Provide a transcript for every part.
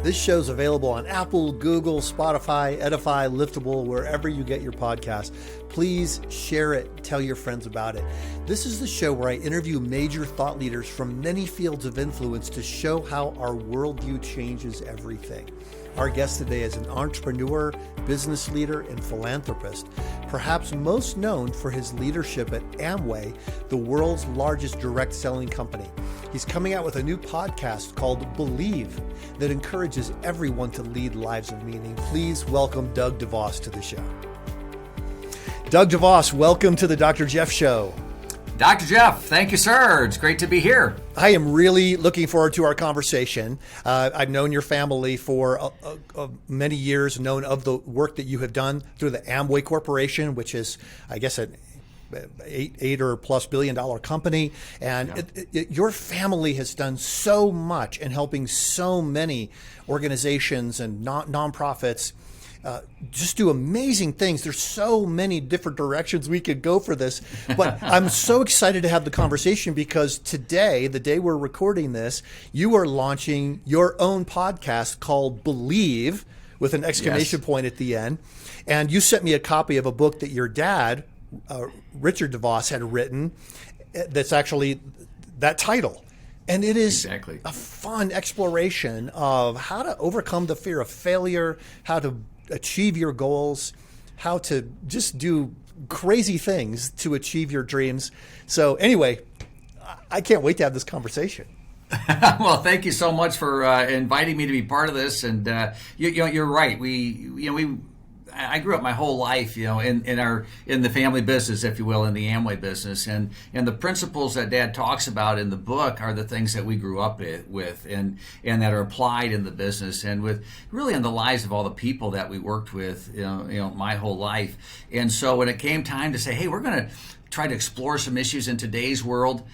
This show's available on Apple, Google, Spotify, Edify, Liftable, wherever you get your podcasts. Please share it. Tell your friends about it. This is the show where I interview major thought leaders from many fields of influence to show how our worldview changes everything. Our guest today is an entrepreneur, business leader, and philanthropist, perhaps most known for his leadership at Amway, the world's largest direct selling company. He's coming out with a new podcast called Believe that encourages everyone to lead lives of meaning. Please welcome Doug DeVos to the show. Doug DeVos, welcome to the Dr. Jeff Show. Dr. Jeff, thank you, sir. It's great to be here. I am really looking forward to our conversation. I've known your family for many years, known of the work that you have done through the Amway Corporation, which is, I guess, an $8 or plus billion company. And your family has done so much in helping so many organizations and nonprofits just do amazing things. There's so many different directions we could go for this, but I'm so excited to have the conversation because today, the day we're recording this, you are launching your own podcast called Believe with an exclamation point at the end. And you sent me a copy of a book that your dad, Richard DeVos, had written that's actually that title. And it is a fun exploration of how to overcome the fear of failure, how to achieve your goals, how to just do crazy things to achieve your dreams. So anyway, I can't wait to have this conversation. Well, thank you so much for inviting me to be part of this. And you're right. I grew up my whole life, in the family business, if you will, in the Amway business, and the principles that Dad talks about in the book are the things that we grew up with, and that are applied in the business and with really in the lives of all the people that we worked with, my whole life. And so when it came time to say, hey, we're going to try to explore some issues in today's world,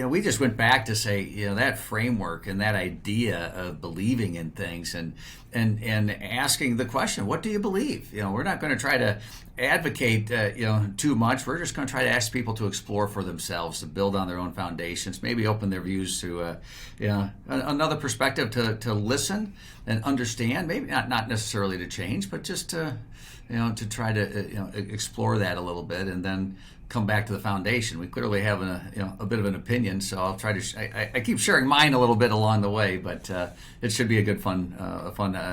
we just went back to say, that framework and that idea of believing in things and asking the question, what do you believe? We're not going to try to advocate, too much. We're just going to try to ask people to explore for themselves, to build on their own foundations, maybe open their views to, another perspective to listen and understand, maybe not necessarily to change, but just to try to, explore that a little bit and then come back to the foundation. We clearly have a bit of an opinion, so I'll try to. I keep sharing mine a little bit along the way, but it should be a good fun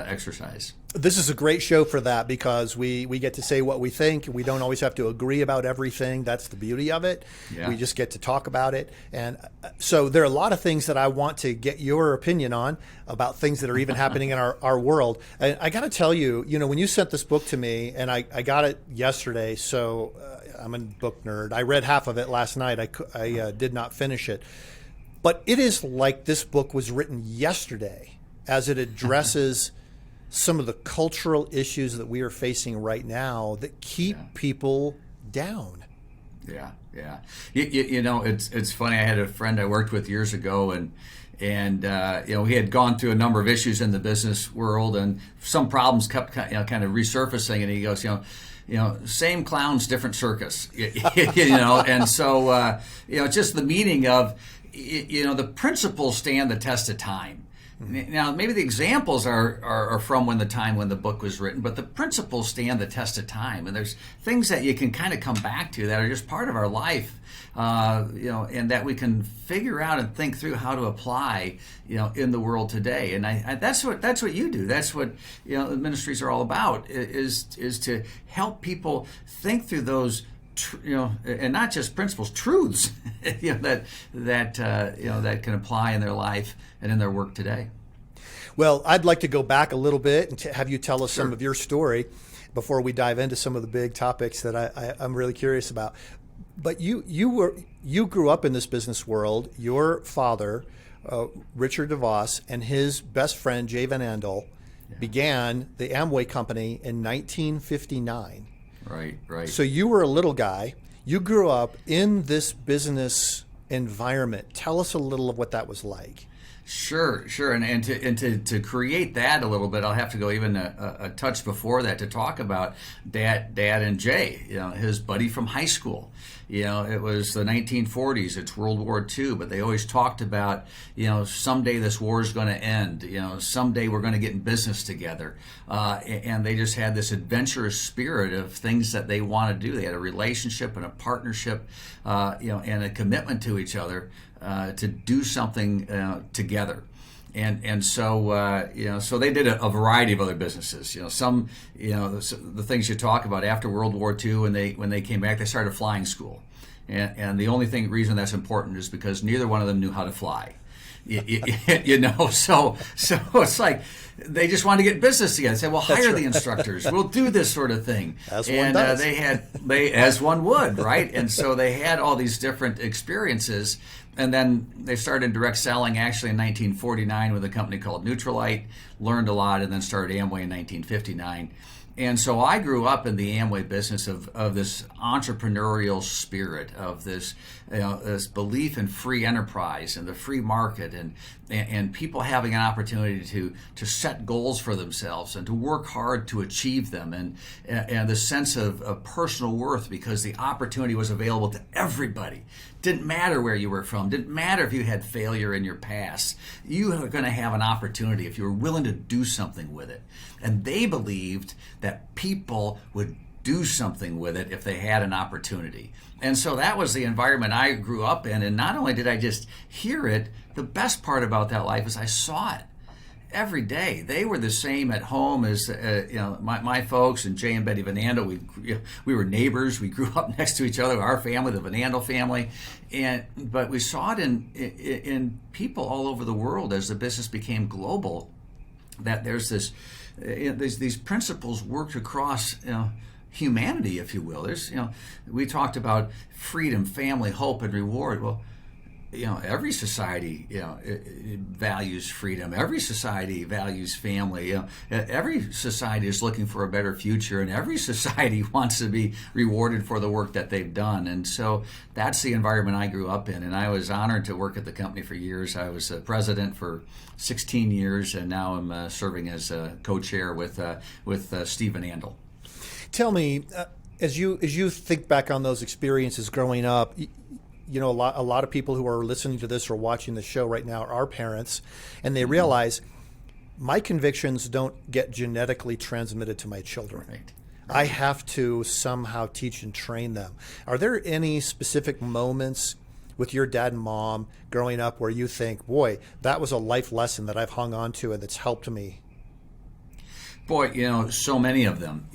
exercise. This is a great show for that because we get to say what we think. We don't always have to agree about everything. That's the beauty of it. Yeah. We just get to talk about it. And so there are a lot of things that I want to get your opinion on about things that are even happening in our world. And I got to tell you, when you sent this book to me, and I got it yesterday, so I'm a book nerd. I read half of it last night. I did not finish it. But it is like this book was written yesterday as it addresses some of the cultural issues that we are facing right now that keep people down. Yeah. It's funny. I had a friend I worked with years ago, and he had gone through a number of issues in the business world, and some problems kept kind of resurfacing. And he goes, same clowns, different circus. And so just the meaning of the principles stand the test of time. Now, maybe the examples are from when the book was written, but the principles stand the test of time. And there's things that you can kind of come back to that are just part of our life, and that we can figure out and think through how to apply, in the world today. And that's what you do. That's what the ministries are all about, is to help people think through those, and not just principles, truths, that can apply in their life and in their work today. Well, I'd like to go back a little bit and have you tell us some of your story before we dive into some of the big topics that I'm really curious about. But you grew up in this business world. Your father, Richard DeVos, and his best friend Jay Van Andel began the Amway company in 1959. Right. So you were a little guy. You grew up in this business environment. Tell us a little of what that was like. Sure, sure, and to create that a little bit, I'll have to go even a touch before that to talk about Dad and Jay, his buddy from high school. It was the 1940s, it's World War II, but they always talked about, someday this war is going to end, someday we're going to get in business together, and they just had this adventurous spirit of things that they want to do. They had a relationship and a partnership, and a commitment to each other. To do something together, and so so they did a variety of other businesses. The things you talk about after World War II, when they came back, they started flying school, and the only reason that's important is because neither one of them knew how to fly. So it's like they just wanted to get business together. They said, "Well, hire the instructors. We'll do this sort of thing." As one does. As one would, right? And so they had all these different experiences, and then they started direct selling actually in 1949 with a company called Neutralite. Learned a lot, and then started Amway in 1959. And so I grew up in the Amway business of this entrepreneurial spirit, of this this belief in free enterprise and the free market, and people having an opportunity to set goals for themselves and to work hard to achieve them, and the sense of personal worth because the opportunity was available to everybody. Didn't matter where you were from, didn't matter if you had failure in your past. You were going to have an opportunity if you were willing to do something with it. And they believed that people would do something with it if they had an opportunity. And so that was the environment I grew up in. And not only did I just hear it, the best part about that life is I saw it every day. They were the same at home as my folks and Jay and Betty Venando. We were neighbors. We grew up next to each other. Our family, the Venando family, but we saw it in people all over the world as the business became global. That there's these principles worked across humanity, if you will. We talked about freedom, family, hope, and reward. Well, every society, it values freedom. Every society values family. Every society is looking for a better future, and every society wants to be rewarded for the work that they've done. And so that's the environment I grew up in. And I was honored to work at the company for years. I was president for 16 years, and now I'm serving as co-chair with Steve Venando. Tell me, as you think back on those experiences growing up. A lot of people who are listening to this or watching the show right now are parents, and they realize my convictions don't get genetically transmitted to my children. Right. I have to somehow teach and train them. Are there any specific moments with your dad and mom growing up where you think, boy, that was a life lesson that I've hung on to and that's helped me? Boy, so many of them,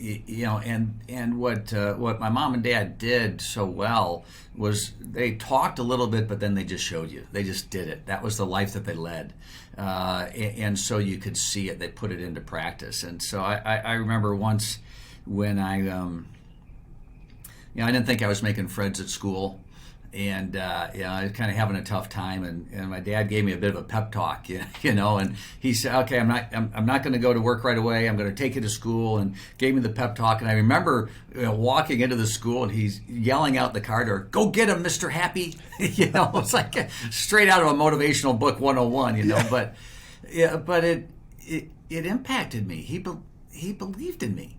and what my mom and dad did so well was they talked a little bit, but then they just showed you. They just did it. That was the life that they led. And so you could see it. They put it into practice. And so I remember once when I didn't think I was making friends at school. And I was kind of having a tough time, and my dad gave me a bit of a pep talk, and he said, "Okay, I'm not going to go to work right away. I'm going to take you to school," and gave me the pep talk. And I remember walking into the school, and he's yelling out the car door, "Go get him, Mr. Happy!" It's like straight out of a motivational book 101, But it impacted me. He believed in me.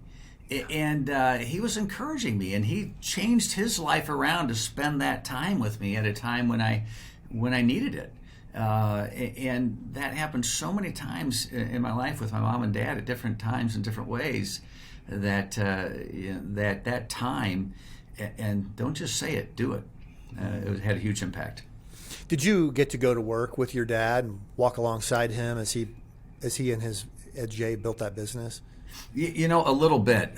And he was encouraging me, and he changed his life around to spend that time with me at a time when I needed it. And that happened so many times in my life with my mom and dad at different times in different ways. That time, and don't just say it, do it. It had a huge impact. Did you get to go to work with your dad and walk alongside him as he and his Jay built that business? A little bit,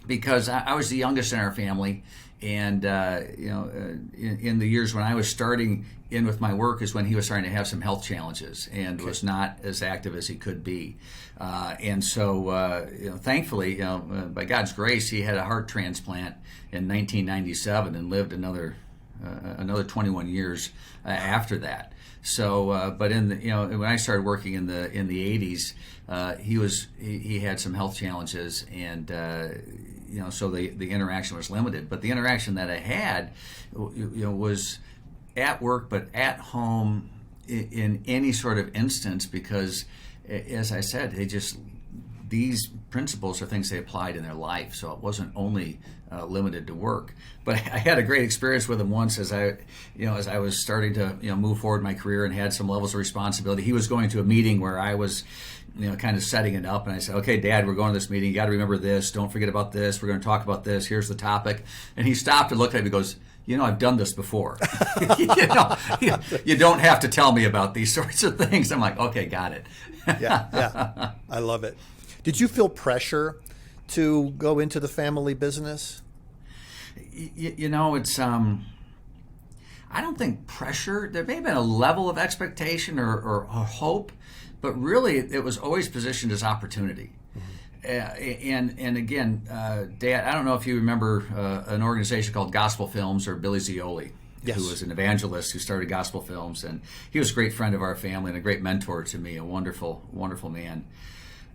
because I was the youngest in our family, and in the years when I was starting in with my work is when he was starting to have some health challenges and was not as active as he could be, and so thankfully, by God's grace, he had a heart transplant in 1997 and lived another 21 years after that. So, but when I started working in the 80s, he had some health challenges, and so the interaction was limited. But the interaction that I had, was at work, but at home, in any sort of instance because, as I said, these principles are things they applied in their life, so it wasn't only limited to work. But I had a great experience with him once as I was starting to move forward in my career and had some levels of responsibility. He was going to a meeting where I was kind of setting it up, and I said, "Okay, Dad, we're going to this meeting. You got to remember this. Don't forget about this. We're going to talk about this. Here's the topic." And he stopped and looked at me and goes, "I've done this before. You don't have to tell me about these sorts of things." I'm like, "Okay, got it." Yeah, I love it. Did you feel pressure to go into the family business? It's I don't think pressure. There may have been a level of expectation or hope, but really it was always positioned as opportunity. And again, Dad, I don't know if you remember an organization called Gospel Films or Billy Zioli, yes, who was an evangelist who started Gospel Films, and he was a great friend of our family and a great mentor to me, a wonderful, wonderful man.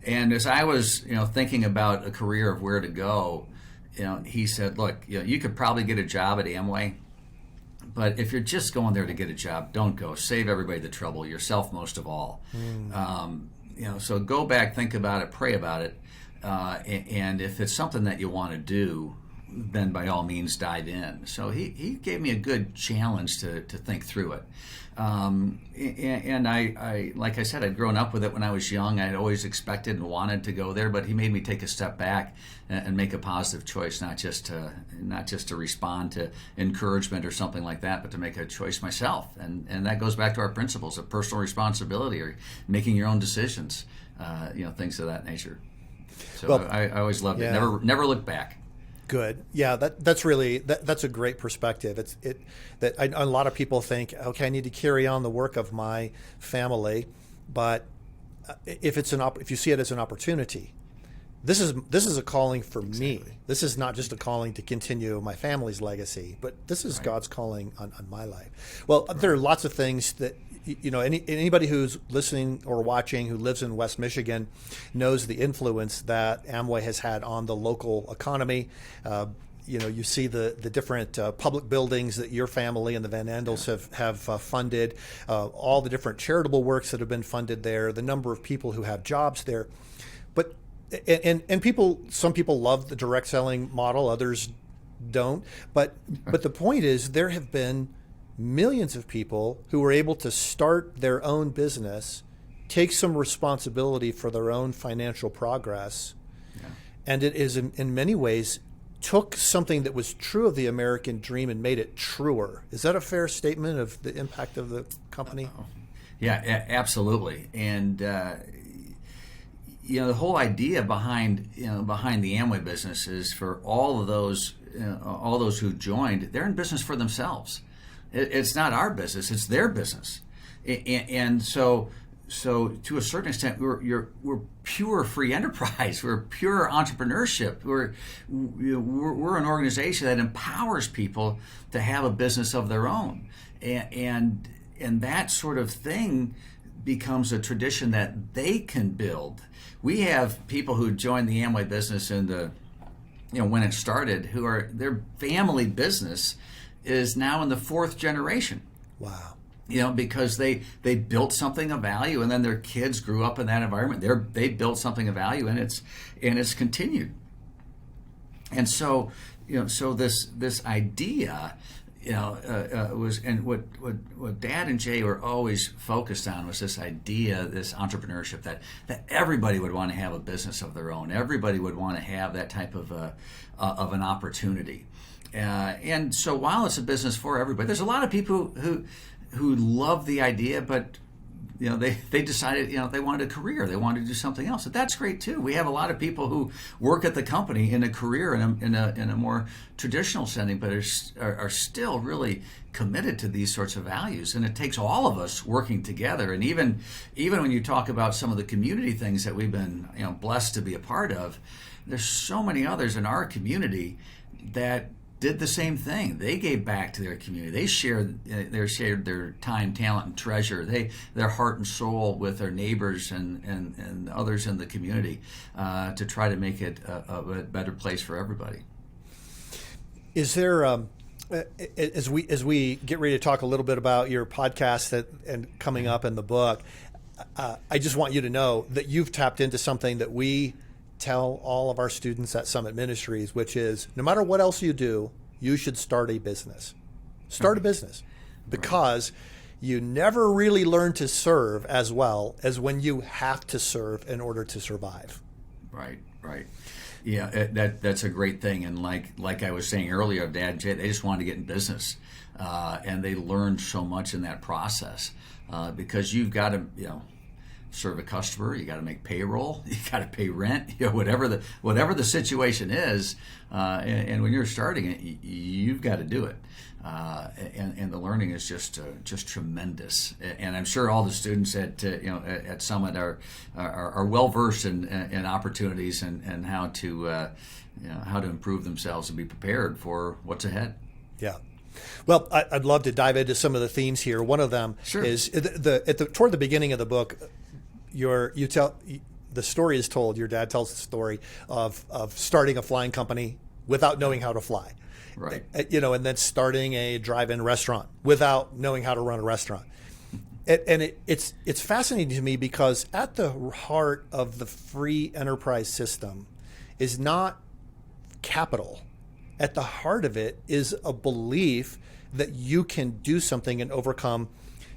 And as I was, thinking about a career of where to go, he said, "Look, you could probably get a job at Amway, but if you're just going there to get a job, don't go. Save everybody the trouble, yourself most of all. So go back, think about it, pray about it, and if it's something that you want to do, then by all means dive in." So he gave me a good challenge to think through it. And I, like I said, I'd grown up with it when I was young. I'd always expected and wanted to go there, but he made me take a step back and make a positive choice, not just to respond to encouragement or something like that, but to make a choice myself. And that goes back to our principles of personal responsibility or making your own decisions, things of that nature. So well, I always loved it. Never looked back. Good. Yeah, that's really that's a great perspective. A lot of people think, okay, I need to carry on the work of my family, but if you see it as an opportunity, this is a calling for me. This is not just a calling to continue my family's legacy, but this is God's calling on my life. Well, there are lots of things that anybody who's listening or watching who lives in West Michigan knows the influence that Amway has had on the local economy. You see the different public buildings that your family and the Van Andels have funded, all the different charitable works that have been funded there, the number of people who have jobs there. But some people love the direct selling model, others don't. But the point is, there have been millions of people who were able to start their own business, take some responsibility for their own financial progress, and it is in many ways took something that was true of the American dream and made it truer. Is that a fair statement of the impact of the company? Yeah, absolutely. And the whole idea behind the Amway business is for all of those who joined, they're in business for themselves. It's not our business; it's their business, and so to a certain extent, we're pure free enterprise. We're pure entrepreneurship. We're an organization that empowers people to have a business of their own, and that sort of thing becomes a tradition that they can build. We have people who joined the Amway business when it started, who are their family business is now in the fourth generation. Wow. Because they built something of value, and then their kids grew up in that environment. They built something of value, and it's continued. And so this idea, was, and what Dad and Jay were always focused on was this idea, this entrepreneurship, that everybody would want to have a business of their own. Everybody would want to have that type of an opportunity. And so while it's a business for everybody, there's a lot of people who love the idea, but they decided they wanted a career, they wanted to do something else. And that's great too. We have a lot of people who work at the company in a career in a more traditional setting, but are still really committed to these sorts of values. And it takes all of us working together. And even when you talk about some of the community things that we've been blessed to be a part of, there's so many others in our community that did the same thing. They gave back to their community. They shared their time, talent, and treasure. Their heart and soul with their neighbors and others in the community to try to make it a better place for everybody. Is there As we get ready to talk a little bit about your podcast and coming up in the book, I just want you to know that you've tapped into something that we tell all of our students at Summit Ministries, which is no matter what else you do, you should start a business. Start a business, because you never really learn to serve as well as when you have to serve in order to survive. Right. Yeah, that's a great thing. And like I was saying earlier, Dad, Jay, they just wanted to get in business, and they learned so much in that process, because you've got to, serve a customer, you got to make payroll, you got to pay rent, whatever the situation is, and when you're starting it, you've got to do it, and the learning is just tremendous. And I'm sure all the students at Summit are well versed in opportunities and how to improve themselves and be prepared for what's ahead. Yeah. Well, I'd love to dive into some of the themes here. One of them is toward the beginning of the book. The story is told. Your dad tells the story of starting a flying company without knowing how to fly, right? And then starting a drive-in restaurant without knowing how to run a restaurant. And it's fascinating to me, because at the heart of the free enterprise system is not capital. At the heart of it is a belief that you can do something and overcome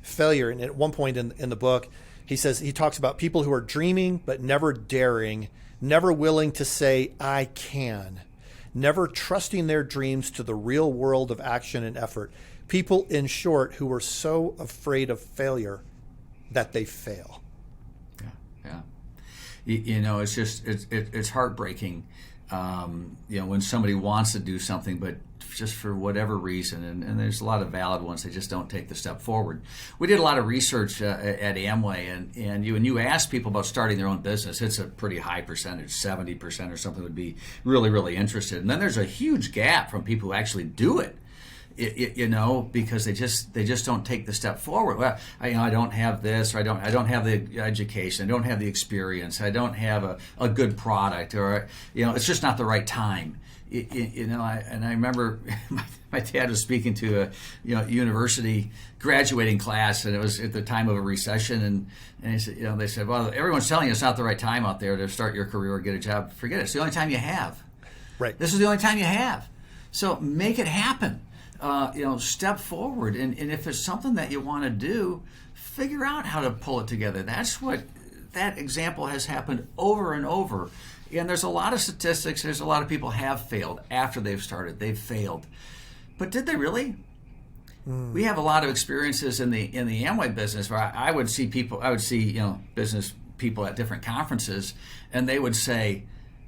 failure. And at one point in the book, he talks about people who are dreaming but never daring, never willing to say, I can, never trusting their dreams to the real world of action and effort. People, in short, who are so afraid of failure that they fail. Yeah. It's heartbreaking, when somebody wants to do something, but just for whatever reason, and there's a lot of valid ones, they just don't take the step forward. We did a lot of research at Amway, and you ask people about starting their own business, it's a pretty high percentage, 70% or something would be really, really interested. And then there's a huge gap from people who actually do it. Because they just don't take the step forward. Well, I don't have this, or I don't have the education, I don't have the experience, I don't have a good product, or it's just not the right time. And I remember my dad was speaking to a university graduating class, and it was at the time of a recession, and he said, they said, well, everyone's telling you it's not the right time out there to start your career or get a job. Forget it. It's the only time you have. Right. This is the only time you have. So make it happen. Step forward, and if it's something that you want to do, figure out how to pull it together. That's what that example has happened over and over. And there's a lot of statistics. There's a lot of people have failed after they've started. They've failed, but did they really? We have a lot of experiences in the Amway business where I would see business people at different conferences, and they would say,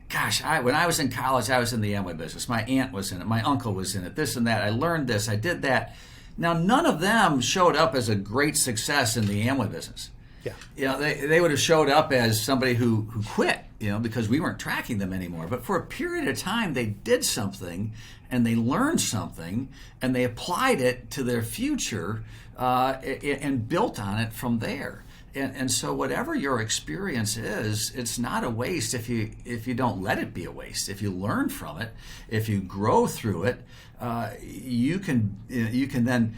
gosh, when I was in college, I was in the Amway business. My aunt was in it. My uncle was in it. This and that. I learned this. I did that. Now, none of them showed up as a great success in the Amway business. Yeah. They would have showed up as somebody who quit, because we weren't tracking them anymore. But for a period of time, they did something, and they learned something, and they applied it to their future, and built on it from there. And so whatever your experience is, it's not a waste if you don't let it be a waste. If you learn from it, if you grow through it, you can then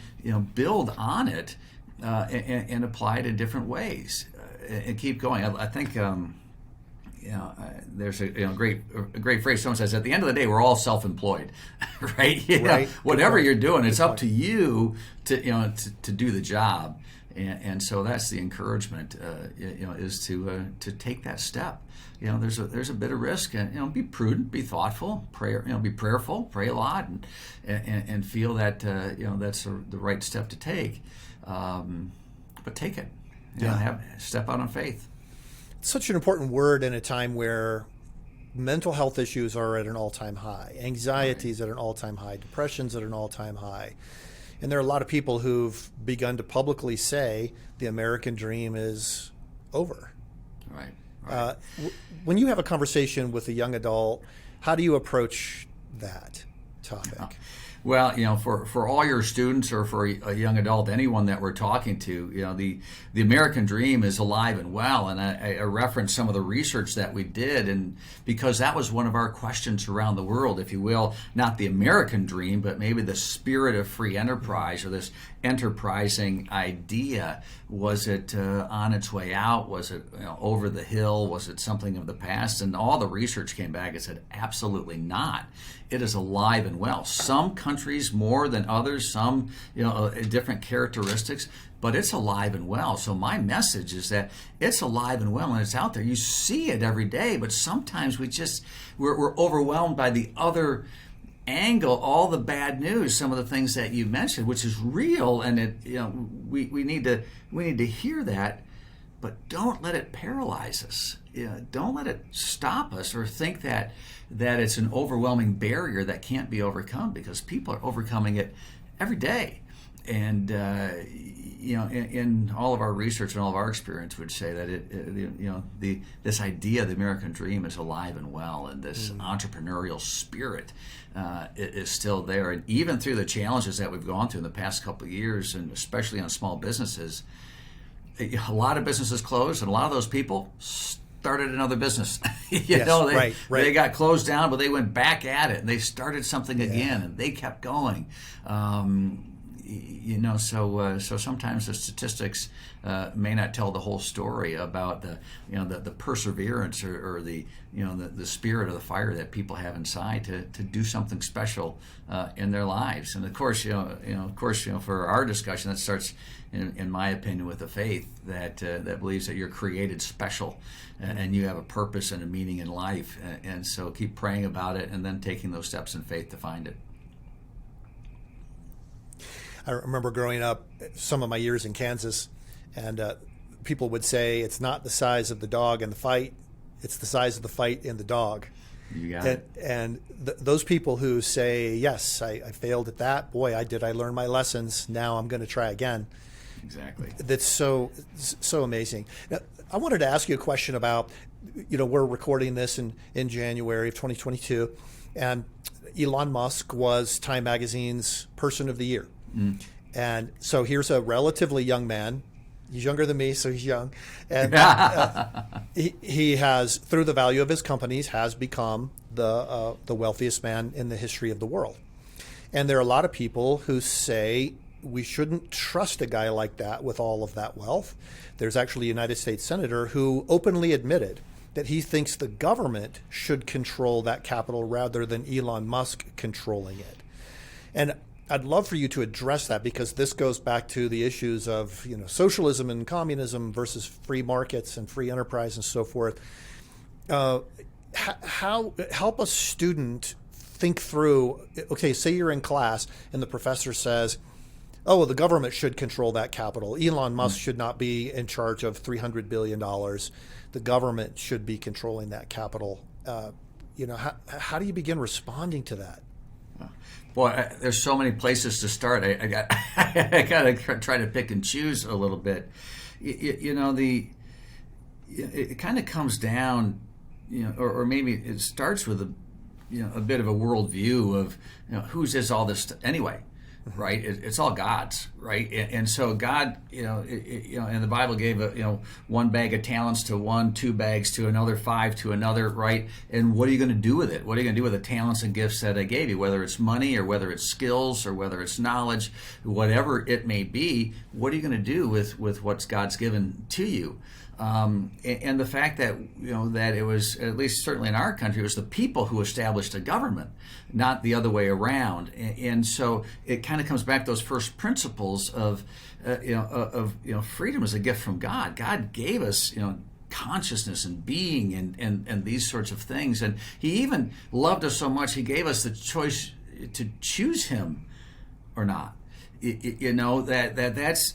build on it and apply it in different ways and keep going. I think there's a great phrase. Someone says, at the end of the day, we're all self-employed, right? Right. Whatever you're doing, it's up to you to do the job. And so that's the encouragement, is to take that step. There's a bit of risk, and be prudent, be thoughtful, pray, be prayerful, pray a lot, and feel that that's the right step to take. But take it, step out on faith. It's such an important word in a time where mental health issues are at an all-time high, anxieties at an all-time high, depression's at an all-time high. And there are a lot of people who've begun to publicly say the American dream is over. Right. When you have a conversation with a young adult, how do you approach that topic? Well, for all your students or for a young adult, anyone that we're talking to, the American dream is alive and well. And I referenced some of the research that we did, and because that was one of our questions around the world, if you will, not the American dream, but maybe the spirit of free enterprise or this enterprising idea. Was it on its way out? Was it over the hill? Was it something of the past? And all the research came back and said, absolutely not. It is alive and well. Some countries more than others, some different characteristics, but it's alive and well. So my message is that it's alive and well, and it's out there. You see it every day, but sometimes we're overwhelmed by the other angle, all the bad news, some of the things that you mentioned, which is real, and we need to hear that, but don't let it paralyze us. Don't let it stop us or think that it's an overwhelming barrier that can't be overcome, because people are overcoming it every day. And in all of our research and all of our experience would say that this idea of the American dream is alive and well, and this entrepreneurial spirit is still there. And even through the challenges that we've gone through in the past couple of years, and especially on small businesses, a lot of businesses closed, and a lot of those people started another business. They got closed down, but they went back at it, and they started something again, and they kept going. So sometimes the statistics may not tell the whole story about the perseverance or the spirit of the fire that people have inside to do something special in their lives. And of course, for our discussion, that starts, in my opinion, with a faith that believes that you're created special and you have a purpose and a meaning in life. And so keep praying about it, and then taking those steps in faith to find it. I remember growing up, some of my years in Kansas, and people would say it's not the size of the dog in the fight, it's the size of the fight in the dog. You got it. And those people who say, yes, I failed at that, boy, I learn my lessons, now I'm going to try again. Exactly. That's so amazing. Now, I wanted to ask you a question about, we're recording this in January of 2022, and Elon Musk was Time Magazine's Person of the Year. And so here's a relatively young man. He's younger than me, so he's young. And he has, through the value of his companies, has become the wealthiest man in the history of the world. And there are a lot of people who say we shouldn't trust a guy like that with all of that wealth. There's actually a United States senator who openly admitted that he thinks the government should control that capital rather than Elon Musk controlling it. And I'd love for you to address that, because this goes back to the issues of socialism and communism versus free markets and free enterprise and so forth. How help a student think through? Okay, say you're in class and the professor says, "Oh, well, the government should control that capital. Elon Musk should not be in charge of $300 billion. The government should be controlling that capital." How do you begin responding to that? Boy, there's so many places to start. I got to try to pick and choose a little bit. It kind of comes down, or maybe it starts with a bit of a worldview of whose is all this anyway. Right, it's all God's, right, and so God, and the Bible gave one bag of talents to one, 2 bags to another, 5 to another, right? And what are you going to do with it? What are you going to do with the talents and gifts that I gave you? Whether it's money or whether it's skills or whether it's knowledge, whatever it may be, what are you going to do with what God's given to you? And the fact that that it was, at least certainly in our country, it was the people who established a government, not the other way around. And so it kind of comes back to those first principles of freedom is a gift from God. God gave us consciousness and being and these sorts of things, and He even loved us so much He gave us the choice to choose Him or not. That's.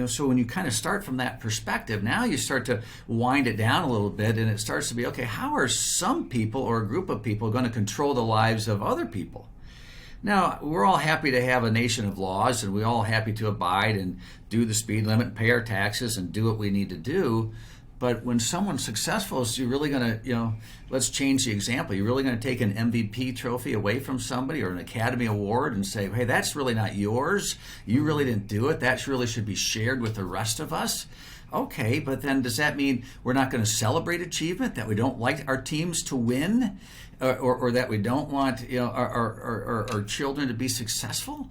So when you kind of start from that perspective, now you start to wind it down a little bit, and it starts to be, okay, how are some people or a group of people going to control the lives of other people? Now, we're all happy to have a nation of laws, and we're all happy to abide and do the speed limit, pay our taxes, and do what we need to do. But when someone's successful, is you really going to, let's change the example. You're really going to take an MVP trophy away from somebody or an Academy Award and say, hey, that's really not yours. You really didn't do it. That really should be shared with the rest of us. Okay, but then does that mean we're not going to celebrate achievement, that we don't like our teams to win, or that we don't want our children to be successful?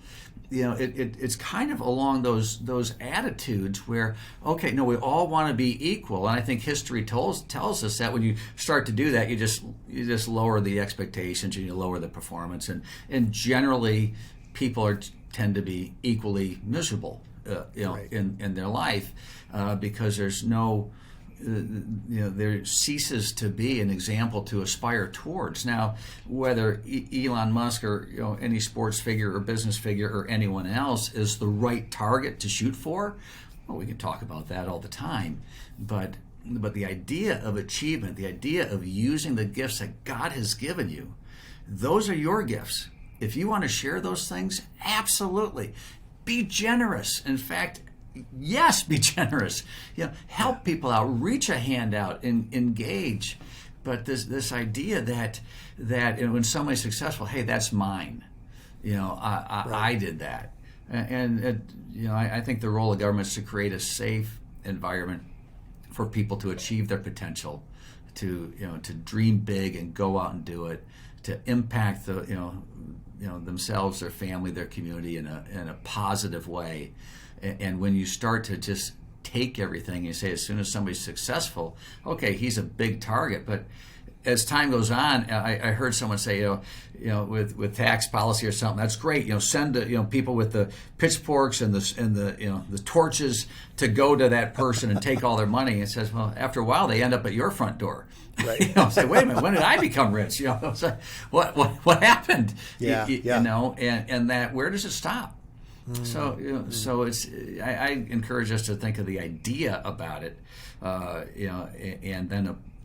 It's kind of along those attitudes where, okay, no, we all want to be equal, and I think history tells us that when you start to do that, you just lower the expectations and you lower the performance, and generally people tend to be equally miserable, Right. in their life, because there's no. There ceases to be an example to aspire towards. Now, whether Elon Musk or any sports figure or business figure or anyone else is the right target to shoot for, well, we can talk about that all the time. But the idea of achievement, the idea of using the gifts that God has given you, those are your gifts. If you want to share those things, absolutely. Be generous. In fact, yes, be generous. Help people out, reach a hand out, and engage. But this idea that when somebody's successful, hey, that's mine. I did that, and I think the role of government is to create a safe environment for people to achieve their potential, to dream big and go out and do it, to impact themselves, their family, their community in a positive way. And when you start to just take everything, you say, as soon as somebody's successful, okay, he's a big target. But as time goes on, I heard someone say, with tax policy or something, that's great. Send people with the pitchforks and the torches to go to that person and take all their money. And it says, well, after a while, they end up at your front door. Right. Say, wait a minute, when did I become rich? It's like, what happened? Yeah. And that, where does it stop? So it's. I encourage us to think of the idea about it, and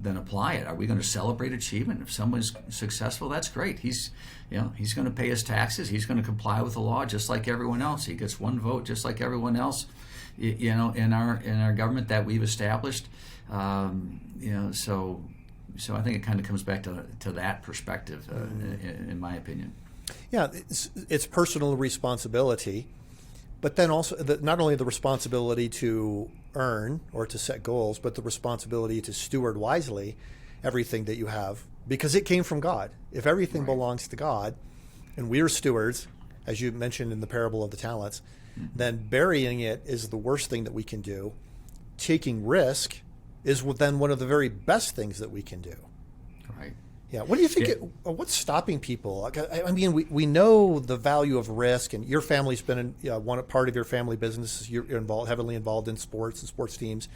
then apply it. Are we going to celebrate achievement? If someone's successful, that's great. He's going to pay his taxes. He's going to comply with the law just like everyone else. He gets one vote just like everyone else. In our government that we've established. So I think it kind of comes back to that perspective, in my opinion. Yeah, it's personal responsibility, but then also not only the responsibility to earn or to set goals, but the responsibility to steward wisely everything that you have, because it came from God. If everything belongs to God, and we're stewards, as you mentioned in the parable of the talents, then burying it is the worst thing that we can do. Taking risk is then one of the very best things that we can do. Right. Yeah. What do you think? What's stopping people? I mean, we know the value of risk, and your family's been one part of your family business. You're heavily involved in sports and sports teams.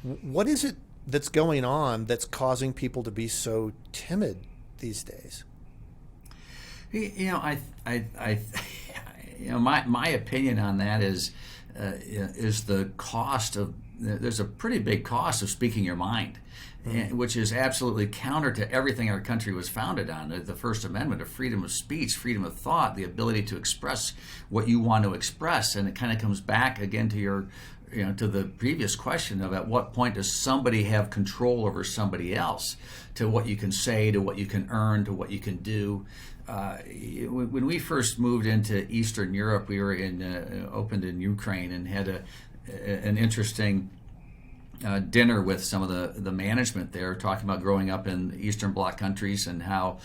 What is it that's going on that's causing people to be so timid these days? My opinion on that is the cost of. There's a pretty big cost of speaking your mind. Which is absolutely counter to everything our country was founded on. The First Amendment of freedom of speech, freedom of thought, the ability to express what you want to express. And it kind of comes back again to to the previous question of at what point does somebody have control over somebody else, to what you can say, to what you can earn, to what you can do. When we first moved into Eastern Europe, we were opened in Ukraine and had an interesting dinner with some of the management there, talking about growing up in Eastern Bloc countries and how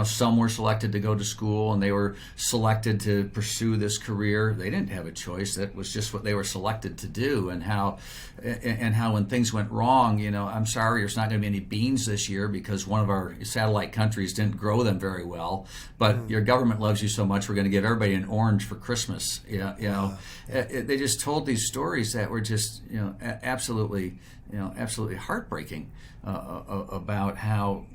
some were selected to go to school and they were selected to pursue this career. They didn't have a choice. That was just what they were selected to do. And how when things went wrong, I'm sorry, there's not going to be any beans this year because one of our satellite countries didn't grow them very well. But your government loves you so much, we're going to give everybody an orange for Christmas. They just told these stories that were just absolutely heartbreaking about how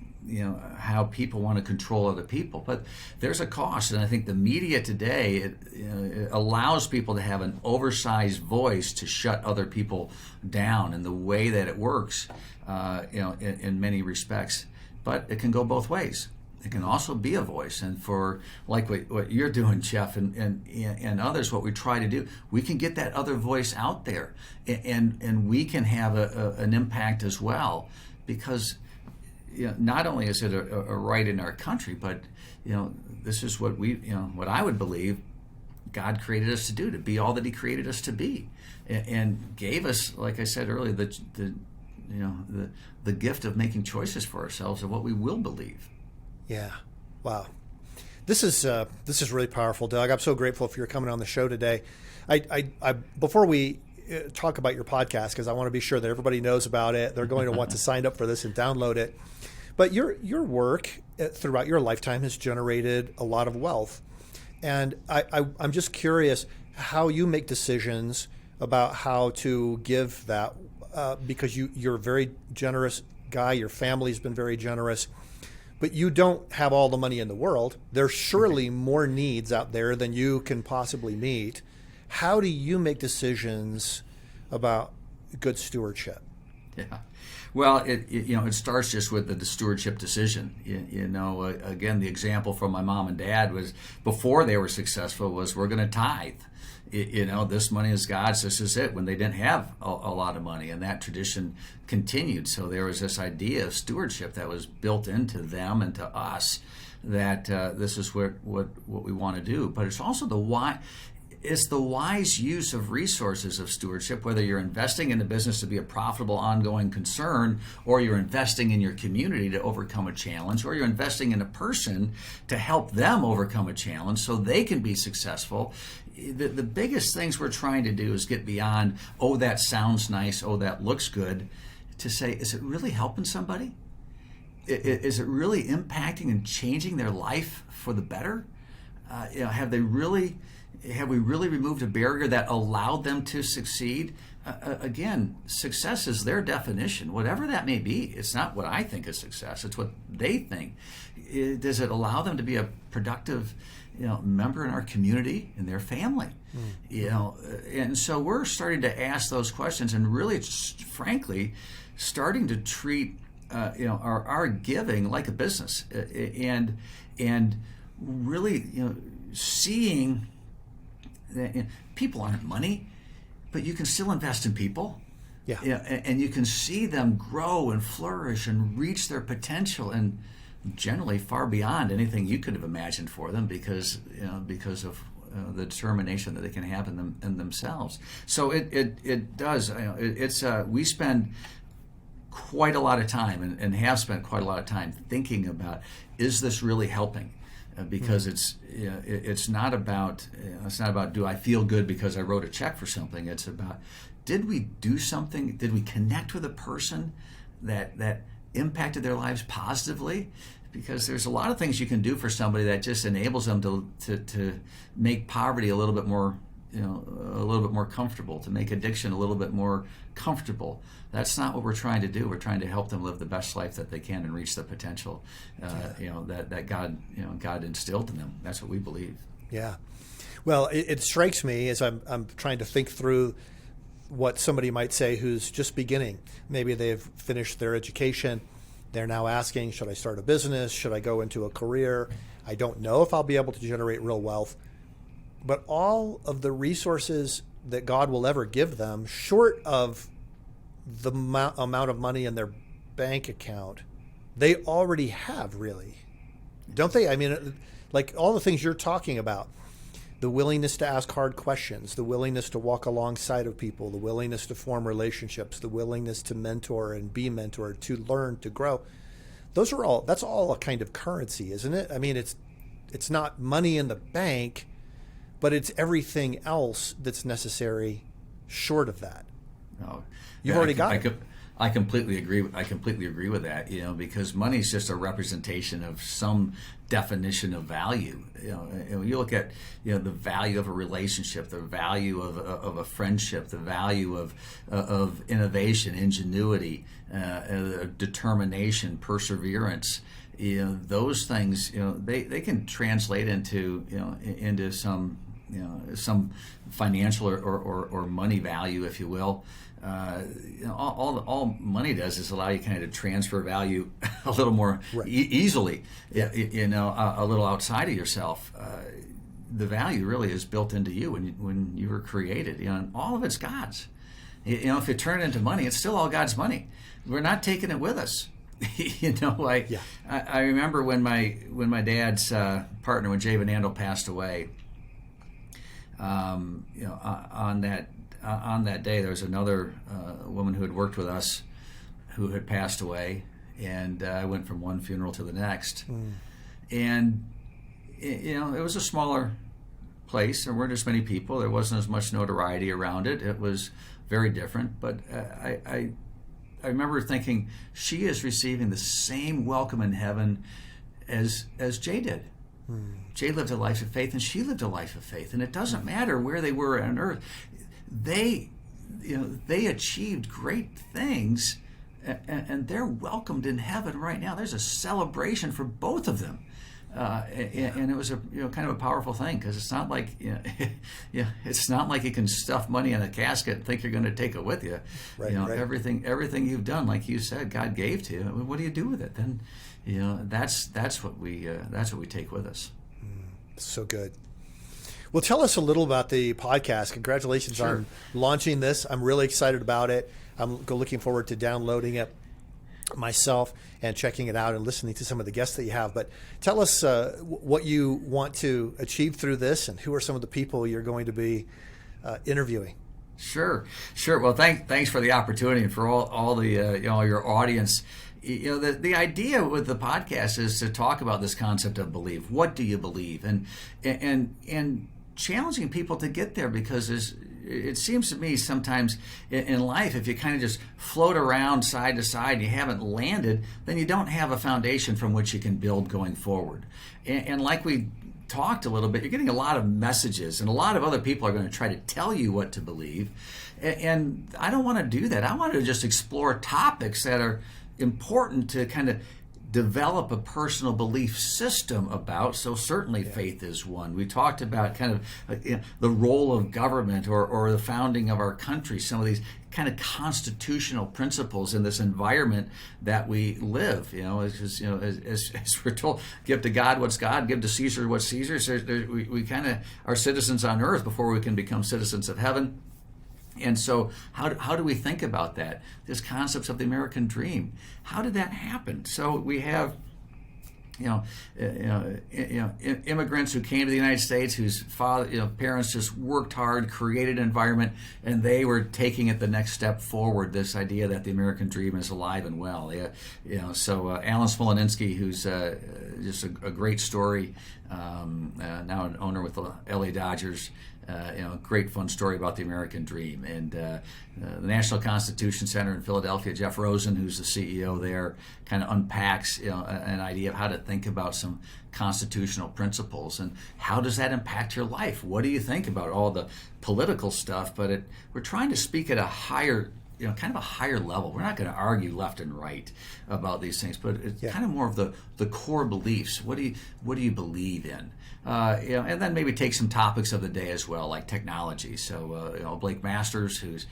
people want to control other people. But there's a cost, and I think the media today it allows people to have an oversized voice to shut other people down, and the way that it works, in many respects. But it can go both ways. it can also be a voice. And for like what you're doing, Jeff, and others, what we try to do, we can get that other voice out there, and we can have an impact as well, because not only is it a right in our country, but this is what what I would believe God created us to do, to be all that He created us to be, and gave us, like I said earlier, the gift of making choices for ourselves of what we will believe. Yeah. Wow. This is really powerful, Doug. I'm so grateful for your coming on the show today. I before we talk about your podcast, because I want to be sure that everybody knows about it, they're going to want to sign up for this and download it. But your work throughout your lifetime has generated a lot of wealth, and I'm just curious how you make decisions about how to give that, because you're a very generous guy. Your family's been very generous. But you don't have all the money in the world. There's surely more needs out there than you can possibly meet. How do you make decisions about good stewardship? Yeah. Well, it starts just with the stewardship decision. Again, the example from my mom and dad was, before they were successful, was, we're going to tithe. This money is God's, this is it, when they didn't have a lot of money, and that tradition continued. So there was this idea of stewardship that was built into them and to us, that this is what we want to do. But it's also it's the wise use of resources of stewardship, whether you're investing in the business to be a profitable ongoing concern, or you're investing in your community to overcome a challenge, or you're investing in a person to help them overcome a challenge so they can be successful. The biggest things we're trying to do is get beyond, oh, that sounds nice, oh, that looks good, to say, is it really helping somebody? Is it really impacting and changing their life for the better? Have we really removed a barrier that allowed them to succeed? Again, success is their definition, whatever that may be. It's not what I think is success, it's what they think. Does it allow them to be a productive member in our community and their family? And so we're starting to ask those questions, and really, frankly, starting to treat our giving like a business, and really seeing that people aren't money, but you can still invest in people. Yeah. And you can see them grow and flourish and reach their potential, and generally far beyond anything you could have imagined for them, because of the determination that they can have in themselves. So it does. We spend quite a lot of time, and have spent quite a lot of time thinking about, is this really helping? Because it's not about do I feel good because I wrote a check for something. It's about, did we do something? Did we connect with a person that impacted their lives positively? Because there's a lot of things you can do for somebody that just enables them to make poverty a little bit more comfortable, to make addiction a little bit more comfortable. That's not what we're trying to do. We're trying to help them live the best life that they can and reach the potential that God instilled in them. That's what we believe. Yeah. Well, it strikes me as I'm trying to think through what somebody might say who's just beginning. Maybe they've finished their education. They're now asking, should I start a business? Should I go into a career? I don't know if I'll be able to generate real wealth. But all of the resources that God will ever give them, short of the amount of money in their bank account, they already have, really. Don't they? I mean, like all the things you're talking about, the willingness to ask hard questions, the willingness to walk alongside of people, the willingness to form relationships, the willingness to mentor and be mentored, to learn, to grow. That's all a kind of currency, isn't it? I mean, it's not money in the bank, but it's everything else that's necessary short of that. No, You've already got it. I completely agree. I completely agree with that. Because money is just a representation of some definition of value. And you look at the value of a relationship, the value of a friendship, the value of innovation, ingenuity, determination, perseverance. Those things. They can translate into some financial or money value, if you will. all money does is allow you kind of to transfer value a little more easily, a little outside of yourself. The value really is built into you when you were created, and all of it's God's. If you turn it into money, it's still all God's money. We're not taking it with us. I remember when my dad's partner, when Jay Van Andel passed away. On that day, there was another woman who had worked with us who had passed away, and I went from one funeral to the next. And it was a smaller place. There weren't as many people. There wasn't as much notoriety around it. It was very different. But I remember thinking, she is receiving the same welcome in heaven as Jay did. Jay lived a life of faith, and she lived a life of faith. And it doesn't matter where they were on earth. They achieved great things, and they're welcomed in heaven right now. There's a celebration for both of them. And it was a kind of a powerful thing, because it's not like it's not like you can stuff money in a casket and think you're going to take it with you. Right. Everything you've done, like you said, God gave to you. What do you do with it? Then that's what we take with us. So good. Well, tell us a little about the podcast. Congratulations on launching this. I'm really excited about it. I'm looking forward to downloading it myself and checking it out and listening to some of the guests that you have. But tell us what you want to achieve through this, and who are some of the people you're going to be interviewing. Sure. Well, thanks for the opportunity, and for all the your audience. The idea with the podcast is to talk about this concept of belief. What do you believe? And challenging people to get there, because it seems to me sometimes in life, if you kind of just float around side to side and you haven't landed, then you don't have a foundation from which you can build going forward. And like we talked a little bit, you're getting a lot of messages, and a lot of other people are going to try to tell you what to believe. And I don't want to do that. I want to just explore topics that are important to kind of develop a personal belief system about. So certainly faith is one. We talked about kind of the role of government or the founding of our country, some of these kind of constitutional principles in this environment that we live. As we're told, give to God what's God, give to Caesar what's Caesar. So we kind of are citizens on earth before we can become citizens of heaven. And so how do we think about that? This concepts of the American dream. How did that happen? So we have immigrants who came to the United States, whose parents just worked hard, created an environment, and they were taking it the next step forward. This idea that the American dream is alive and well. So Alan Smolensky, who's just a great story, now an owner with the LA Dodgers. Great fun story about the American dream. And the National Constitution Center in Philadelphia, Jeff Rosen, who's the CEO there, kind of unpacks an idea of how to think about some constitutional principles, and how does that impact your life? What do you think about all the political stuff? But we're trying to speak at a higher, kind of a higher level. We're not going to argue left and right about these things, but it's kind of more of the core beliefs. What do you believe in? And then maybe take some topics of the day as well, like technology. So Blake Masters, who's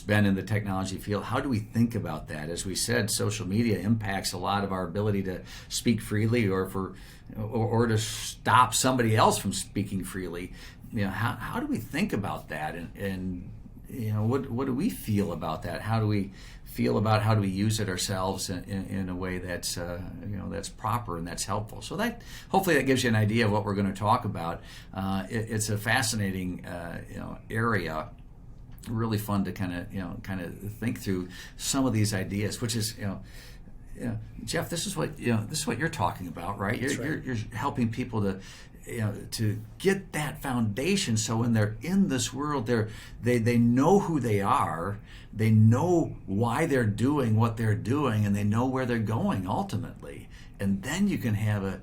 been in the technology field, how do we think about that? As we said, social media impacts a lot of our ability to speak freely, or to stop somebody else from speaking freely. How do we think about that? And what do we feel about that? How do we feel about how do we use it ourselves in a way that's that's proper and that's helpful? So that hopefully that gives you an idea of what we're going to talk about. It's a fascinating area. Really fun to kind of think through some of these ideas, which is Jeff, this is what you're talking about, right? You're helping people to get that foundation, so when they're in this world, they know who they are, they know why they're doing what they're doing, and they know where they're going ultimately. And then you can have a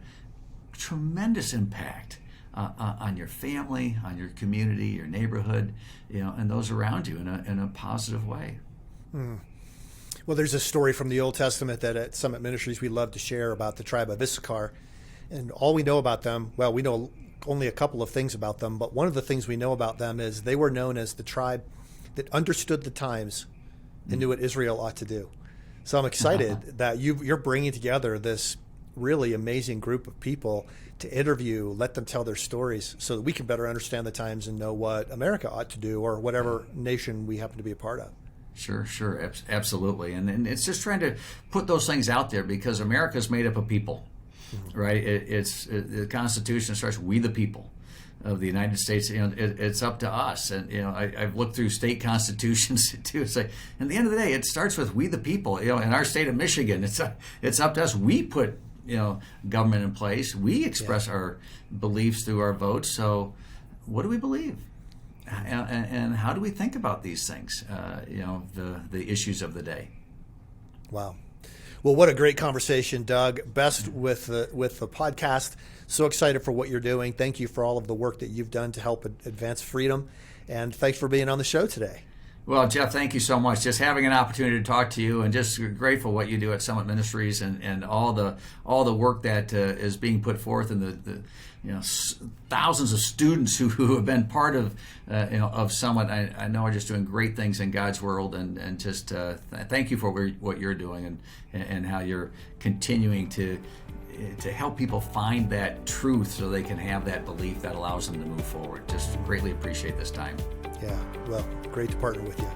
tremendous impact on your family, on your community, your neighborhood, and those around you in a positive way. Well, there's a story from the Old Testament that at Summit Ministries we love to share about the tribe of Issachar. And all we know about them, well, we know only a couple of things about them, but one of the things we know about them is they were known as the tribe that understood the times and knew what Israel ought to do. So I'm excited that you're bringing together this really amazing group of people to interview, let them tell their stories so that we can better understand the times and know what America ought to do or whatever nation we happen to be a part of. Sure, absolutely. And it's just trying to put those things out there because America is made up of people, right? The Constitution starts, we the people of the United States. It's up to us. And, I've looked through state constitutions too. It's like, at the end of the day, it starts with we the people. In our state of Michigan, it's up to us. We put, government in place. We express our beliefs through our votes. So what do we believe? And how do we think about these things, the issues of the day? Wow. Well, what a great conversation, Doug. Best with the podcast. So excited for what you're doing. Thank you for all of the work that you've done to help advance freedom. And thanks for being on the show today. Well, Jeff, thank you so much. Just having an opportunity to talk to you, and just grateful what you do at Summit Ministries and all the work that is being put forth, and the thousands of students who have been part of Summit. I know are just doing great things in God's world, and just thank you for what you're doing and how you're continuing to help people find that truth so they can have that belief that allows them to move forward. Just greatly appreciate this time. Yeah, well, great to partner with you.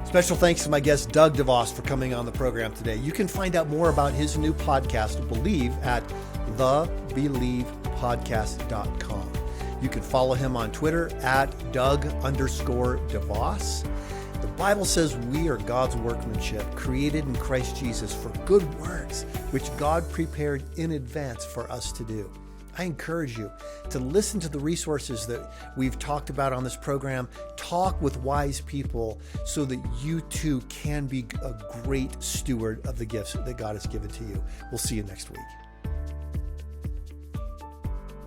Special thanks to my guest, Doug DeVos, for coming on the program today. You can find out more about his new podcast, Believe, at thebelievepodcast.com. You can follow him on Twitter at Doug_DeVos. The Bible says we are God's workmanship, created in Christ Jesus for good works, which God prepared in advance for us to do. I encourage you to listen to the resources that we've talked about on this program. Talk with wise people so that you too can be a great steward of the gifts that God has given to you. We'll see you next week.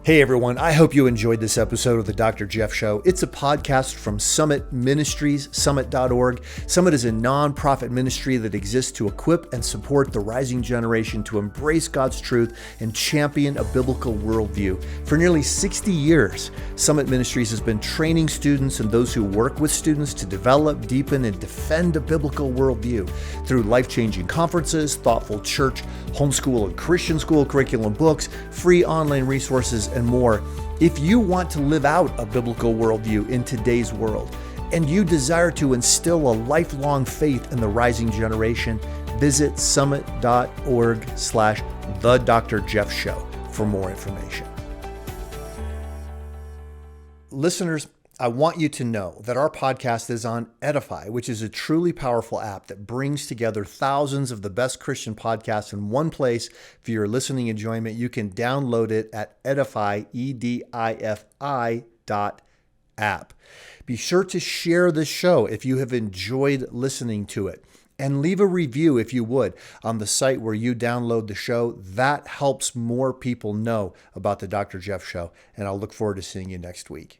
Hey everyone, I hope you enjoyed this episode of the Dr. Jeff Show. It's a podcast from Summit Ministries, summit.org. Summit is a nonprofit ministry that exists to equip and support the rising generation to embrace God's truth and champion a biblical worldview. For nearly 60 years, Summit Ministries has been training students and those who work with students to develop, deepen, and defend a biblical worldview through life-changing conferences, thoughtful church, homeschool, and Christian school curriculum books, free online resources, and more. If you want to live out a biblical worldview in today's world, and you desire to instill a lifelong faith in the rising generation, visit summit.org/The Dr. Jeff Show for more information. Listeners, I want you to know that our podcast is on Edify, which is a truly powerful app that brings together thousands of the best Christian podcasts in one place for your listening enjoyment. You can download it at Edify, EDIFI.app. Be sure to share this show if you have enjoyed listening to it. And leave a review, if you would, on the site where you download the show. That helps more people know about the Dr. Jeff Show. And I'll look forward to seeing you next week.